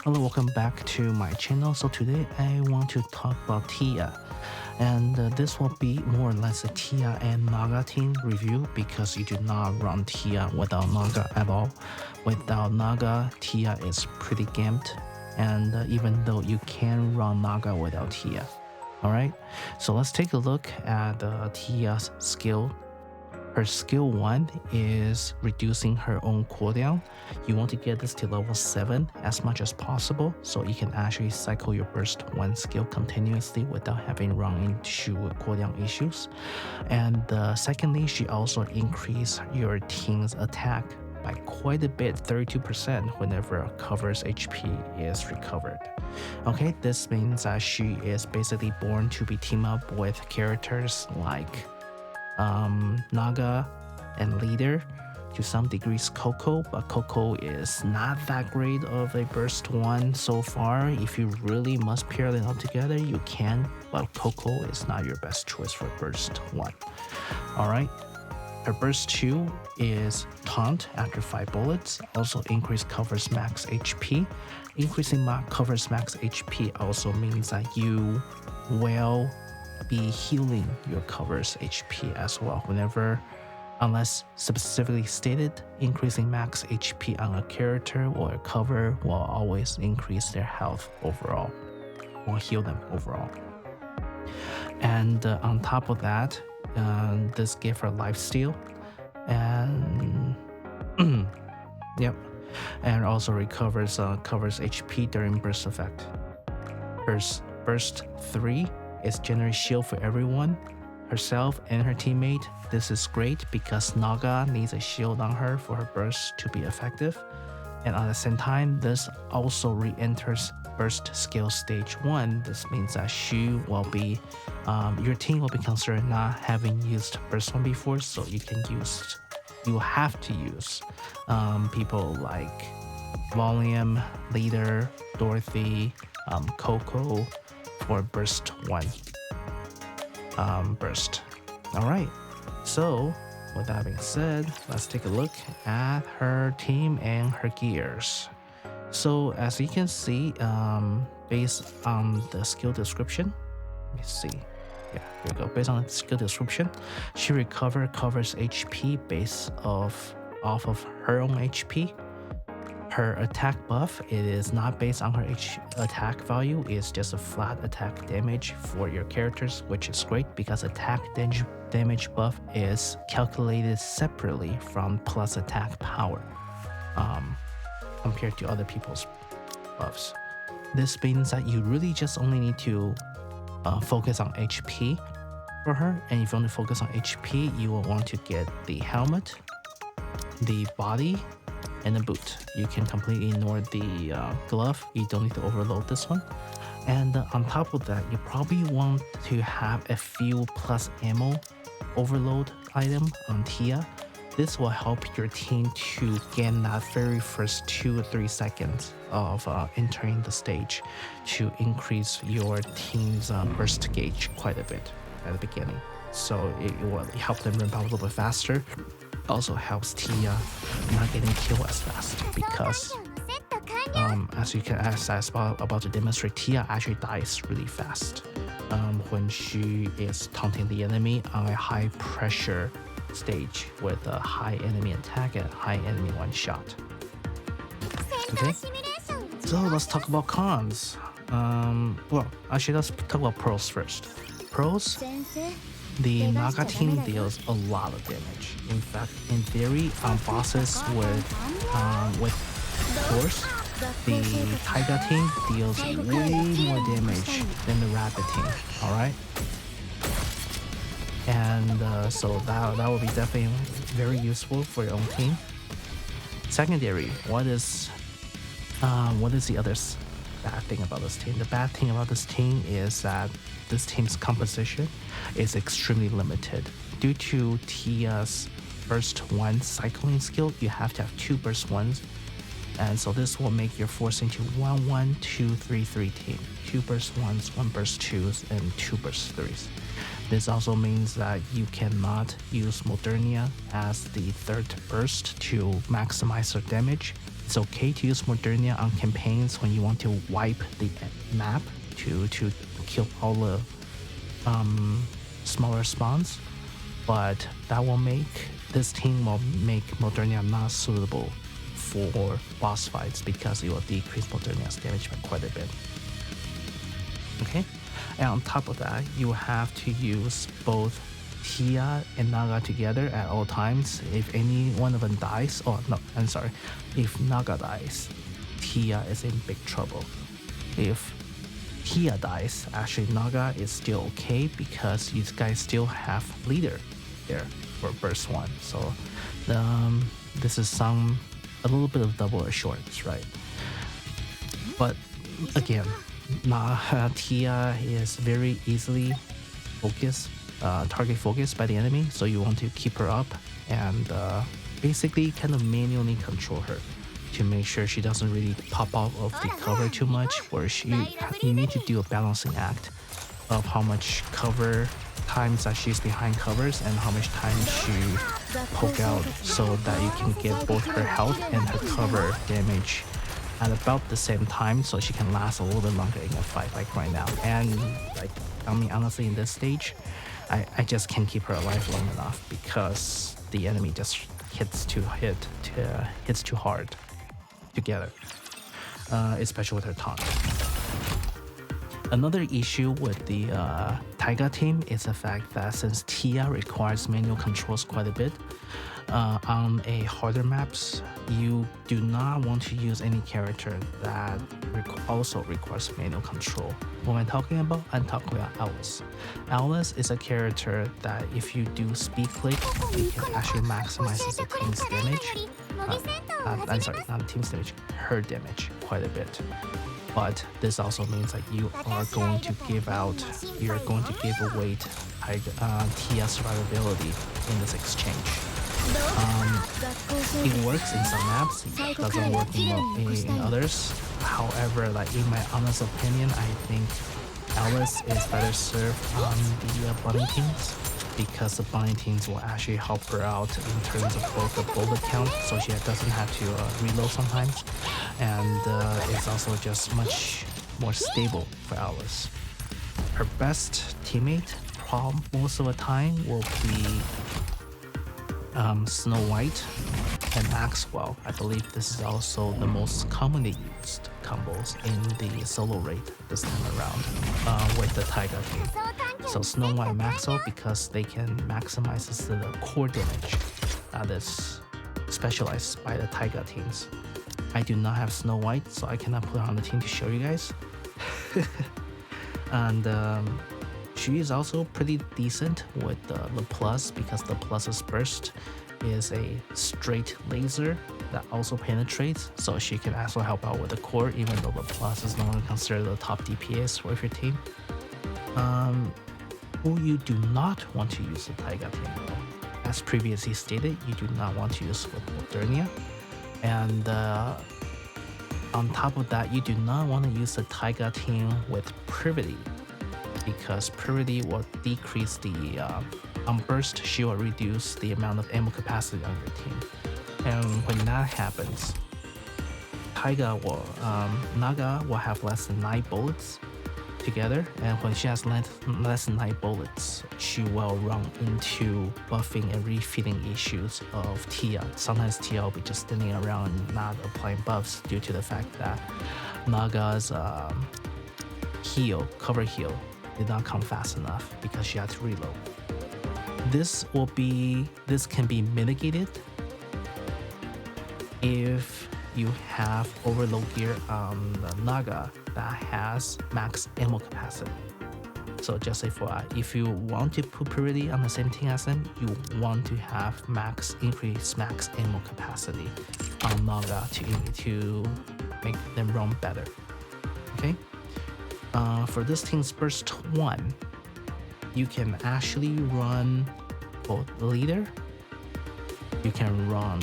Hello, welcome back to my channel. So today I want to talk about Tia, and this will be more or less a Tia and Naga team review because you do not run Tia without Naga at all. Without Naga, Tia is pretty gamped, and even though you can run Naga without Tia. Alright, so let's take a look at Tia's skill. Her skill 1 is reducing her own cooldown. You want to get this to level 7 as much as possible so you can actually cycle your burst 1 skill continuously without having run into cooldown issues. And secondly, she also increased your team's attack by quite a bit, 32%, whenever cover's HP is recovered. Okay, this means that she is basically born to be teamed up with characters like Naga and Leader, to some degrees Coco, but Coco is not that great of a burst 1 so far. If you really must pair them up together, you can, but Coco is not your best choice for burst 1. Alright, her burst 2 is Taunt after 5 bullets, also increase cover's max HP. Increasing cover's max HP also means that you will be healing your cover's HP as well whenever, unless specifically stated, increasing max HP on a character or a cover will always increase their health overall, or heal them overall. And on top of that, this gives her lifesteal, and yep, and also recovers covers HP during burst effect. Burst 3 is generate shield for everyone, herself and her teammate. This is great because Naga needs a shield on her for her burst to be effective. And at the same time, this also re-enters burst skill stage 1. This means that she will be, your team will be considered not having used burst 1 before, so you have to use people like Volume, Leader, Dorothy, Coco, for burst 1 burst. Alright, so with that being said, let's take a look at her team and her gears. So as you can see, based on the skill description, let me see, yeah, here we go. Based on the skill description, she covers HP based off of her own HP. Her attack buff, it is not based on her attack value, it's just a flat attack damage for your characters, which is great because attack damage buff is calculated separately from plus attack power compared to other people's buffs. This means that you really just only need to focus on HP for her, and if you want to focus on HP, you will want to get the helmet, the body, and the boot. You can completely ignore the glove. You don't need to overload this one. And on top of that, you probably want to have a few plus ammo overload item on Tia. This will help your team to gain that very first 2 or 3 seconds of entering the stage to increase your team's burst gauge quite a bit at the beginning. So it will help them run out a little bit faster. Also helps Tia not getting killed as fast because as I was about to demonstrate, Tia actually dies really fast when she is taunting the enemy on a high pressure stage with a high enemy attack and high enemy one shot. Okay, so let's talk about cons. Well, actually let's talk about pros first. Pros. The Naga team deals a lot of damage. In fact, in theory, on bosses with force, the Tiaga team deals way more damage than the Rabbit team. Alright? And so that will be definitely very useful for your own team. Secondary, what is the other bad thing about this team? The bad thing about this team is that this team's composition is extremely limited. Due to Tia's burst 1 cycling skill, you have to have 2 burst 1s, and so this will make your force into 1-1-2-3-3 team. 2 burst 1s, 1 burst 2s, and 2 burst 3s. This also means that you cannot use Modernia as the third burst to maximize her damage. It's okay to use Modernia on campaigns when you want to wipe the map to kill all the smaller spawns, but this team will make Modernia not suitable for boss fights because it will decrease Modernia's damage by quite a bit. Okay, and on top of that, you have to use both Tia and Naga together at all times. If any one of them dies, if Naga dies, Tia is in big trouble. If Tia dies, actually Naga is still okay because you guys still have leader there for burst 1. So this is a little bit of double assurance, right? But again, Tia is very easily target focused by the enemy, so you want to keep her up and basically kind of manually control her to make sure she doesn't really pop out of the cover too much, where you need to do a balancing act of how much cover times that she's behind covers and how much time she poke out, so that you can get both her health and her cover damage at about the same time, so she can last a little bit longer in a fight like right now. And honestly, in this stage, I just can't keep her alive long enough because the enemy just hits too hard together, especially with her taunt. Another issue with the Tiaga team is the fact that since Tia requires manual controls quite a bit, on a harder maps, you do not want to use any character that also requires manual control. What I'm talking about Alice. Alice is a character that if you do speed click, it can actually maximize the team's damage. Not the team's damage, her damage quite a bit. But this also means that you're going to give away Tia's survivability in this exchange. It works in some maps, it doesn't work in others. However, in my honest opinion, I think Alice is better served on the bunny teams, because the bunny teams will actually help her out in terms of both the bullet count, so she doesn't have to reload sometimes, and it's also just much more stable for Alice. Her best teammate most of the time will be Snow White and Maxwell. I believe this is also the most commonly used combos in the solo raid this time around with the Tiaga team. So Snow White and Maxwell, because they can maximize the core damage that is specialized by the Tiaga teams. I do not have Snow White, so I cannot put her on the team to show you guys. And she is also pretty decent with the plus, because the plus's burst is a straight laser that also penetrates, so she can also help out with the core, even though the plus is no longer considered the top DPS with your team. Who you do not want to use the Tiaga team, as previously stated, you do not want to use with Modernia, and on top of that, you do not want to use the Tiaga team with Privity, because Privity will decrease the on burst, she will reduce the amount of ammo capacity on your team. And when that happens, Naga will have less than 9 bullets together, and when she has less than 9 bullets, she will run into buffing and refilling issues of Tia. Sometimes Tia will be just standing around and not applying buffs due to the fact that Naga's cover heal did not come fast enough because she had to reload. This can be mitigated if you have overload gear on the Naga that has max ammo capacity. So just say if you want to put Purity on the same team as them, you want to have increase max ammo capacity on Naga to make them run better. Okay. For this team's burst 1, you can actually run both leader, you can run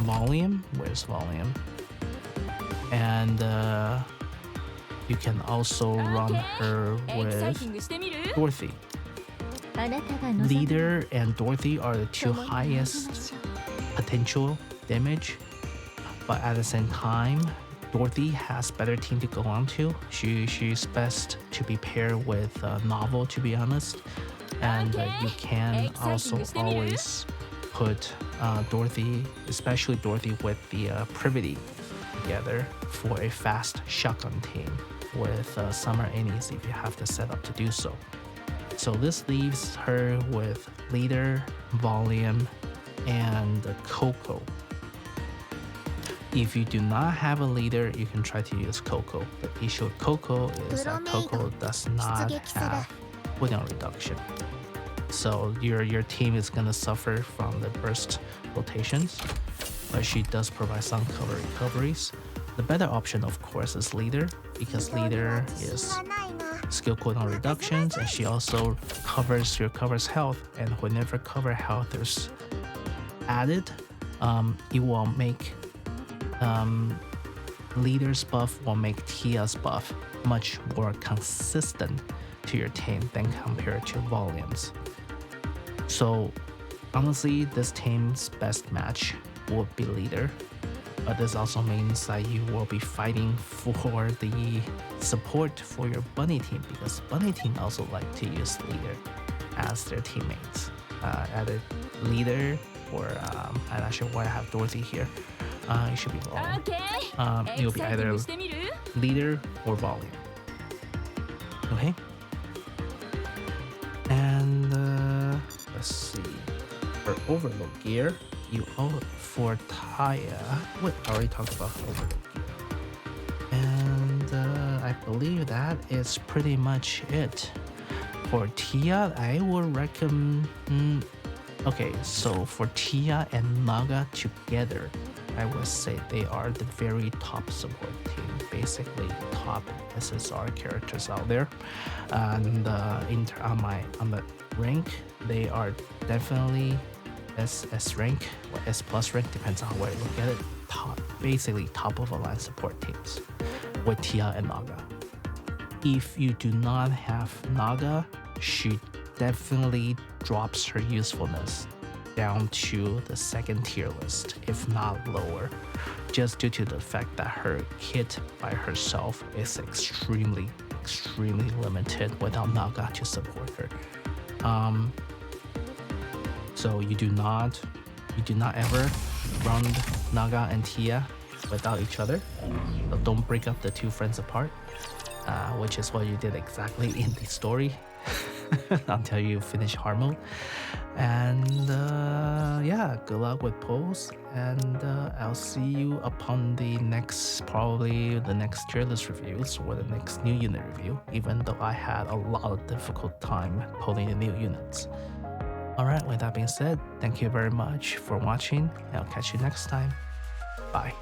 volume, where's volume, and you can also run her with Dorothy. Leader and Dorothy are the two highest potential damage but at the same time, Dorothy has better team to go on to. She's best to be paired with Novel, to be honest, and you can also always put Dorothy, especially Dorothy with the Privity together for a fast shotgun team with Summer Annies if you have the setup to do so. So this leaves her with Leader, Volume, and Coco. If you do not have a leader, you can try to use Coco. The issue with Coco is that Coco does not have cooldown reduction. So your team is gonna suffer from the burst rotations, but she does provide some cover recoveries. The better option, of course, is Leader, because Leader is skill cooldown reductions, and she also covers your cover's health, and whenever cover health is added, it will make Leader's buff will make Tia's buff much more consistent to your team than compared to Volumes. So honestly, this team's best match would be Leader, but this also means that you will be fighting for the support for your Bunny team, because Bunny team also like to use Leader as their teammates. Either Leader or I'm not sure why I have Dorothy here. It should be Volume. It will be either Leader or Volume. Okay. And let's see. For Overload gear, for Taya. Wait, I already talked about Overload gear. And I believe that is pretty much it. For Tia, I would recommend. Okay, so for Tia and Naga together, I would say they are the very top support team, basically top SSR characters out there. And on the rank, they are definitely SS rank or S plus rank, depends on how you look at it. Basically top of the line support teams with Tia and Naga. If you do not have Naga, she definitely drops her usefulness down to the second tier list, if not lower, just due to the fact that her kit by herself is extremely limited without Naga to support her. So you do not ever run Naga and Tia without each other. So don't break up the two friends apart, which is what you did exactly in the story. Until you finish hard mode. And yeah, good luck with polls, and I'll see you upon probably the next tier list reviews or the next new unit review, even though I had a lot of difficult time pulling the new units. Alright, with that being said, thank you very much for watching, and I'll catch you next time. Bye.